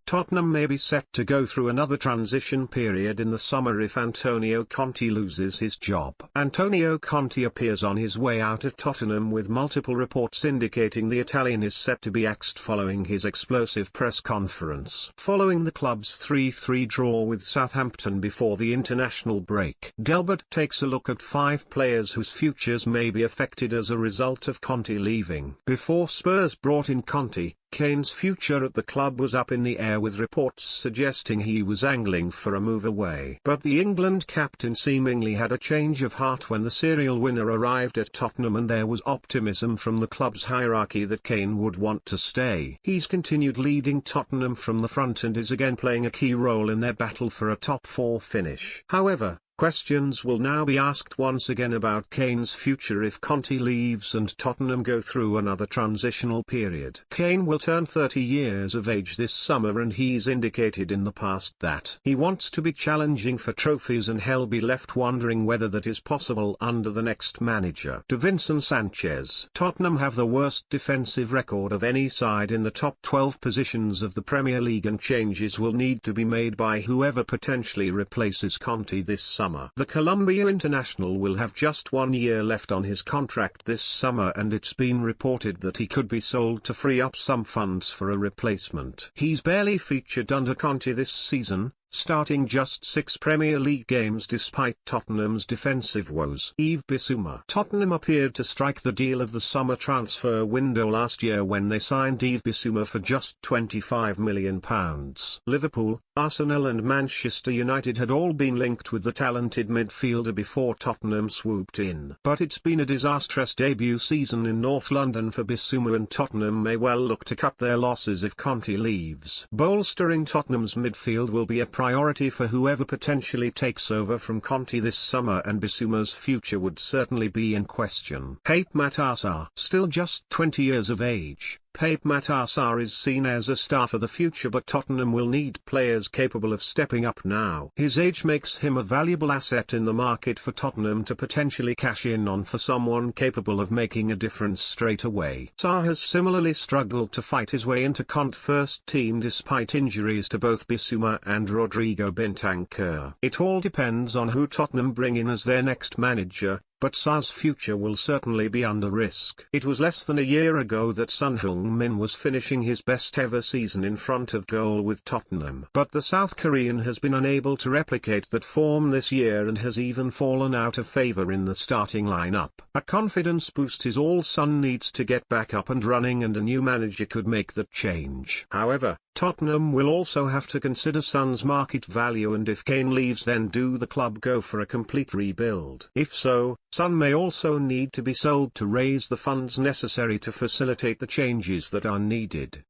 Tottenham may be set to go through another transition period in the summer if Antonio Conte loses his job. Antonio Conte appears on his way out of Tottenham, with multiple reports indicating the Italian is set to be axed following his explosive press conference. Following the club's 3-3 draw with Southampton before the international break, Delbert takes a look at 5 players whose futures may be affected as a result of Conte leaving. Before Spurs brought in Conte, Kane's future at the club was up in the air, with reports suggesting he was angling for a move away. But the England captain seemingly had a change of heart when the serial winner arrived at Tottenham, and there was optimism from the club's hierarchy that Kane would want to stay. He's continued leading Tottenham from the front and is again playing a key role in their battle for a top 4 finish. However, questions will now be asked once again about Kane's future if Conte leaves and Tottenham go through another transitional period. Kane will turn 30 years of age this summer, and he's indicated in the past that he wants to be challenging for trophies, and he'll be left wondering whether that is possible under the next manager. Davinson Sanchez. Tottenham have the worst defensive record of any side in the top 12 positions of the Premier League, and changes will need to be made by whoever potentially replaces Conte this summer. The Colombia international will have just 1 year left on his contract this summer, and it's been reported that he could be sold to free up some funds for a replacement. He's barely featured under Conte this season, starting just 6 Premier League games despite Tottenham's defensive woes. Yves Bissouma. Tottenham appeared to strike the deal of the summer transfer window last year when they signed Yves Bissouma for just £25 million. Liverpool, Arsenal and Manchester United had all been linked with the talented midfielder before Tottenham swooped in. But it's been a disastrous debut season in North London for Bissouma, and Tottenham may well look to cut their losses if Conte leaves. Bolstering Tottenham's midfield will be a priority for whoever potentially takes over from Conte this summer, and Bissouma's future would certainly be in question. Pape Matar Sarr. Still just 20 years of age, Pape Matar Sarr is seen as a star for the future, but Tottenham will need players capable of stepping up now. His age makes him a valuable asset in the market for Tottenham to potentially cash in on for someone capable of making a difference straight away. Sarr has similarly struggled to fight his way into Conte's first team despite injuries to both Bissouma and Rodrigo Bentancur. It all depends on who Tottenham bring in as their next manager, but Sarr's future will certainly be under risk. It was less than a year ago that Son Heung-min was finishing his best ever season in front of goal with Tottenham. But the South Korean has been unable to replicate that form this year and has even fallen out of favour in the starting lineup. A confidence boost is all Son needs to get back up and running, and a new manager could make that change. However, Tottenham will also have to consider Son's market value, and if Kane leaves, then do the club go for a complete rebuild? If so, Son may also need to be sold to raise the funds necessary to facilitate the changes that are needed.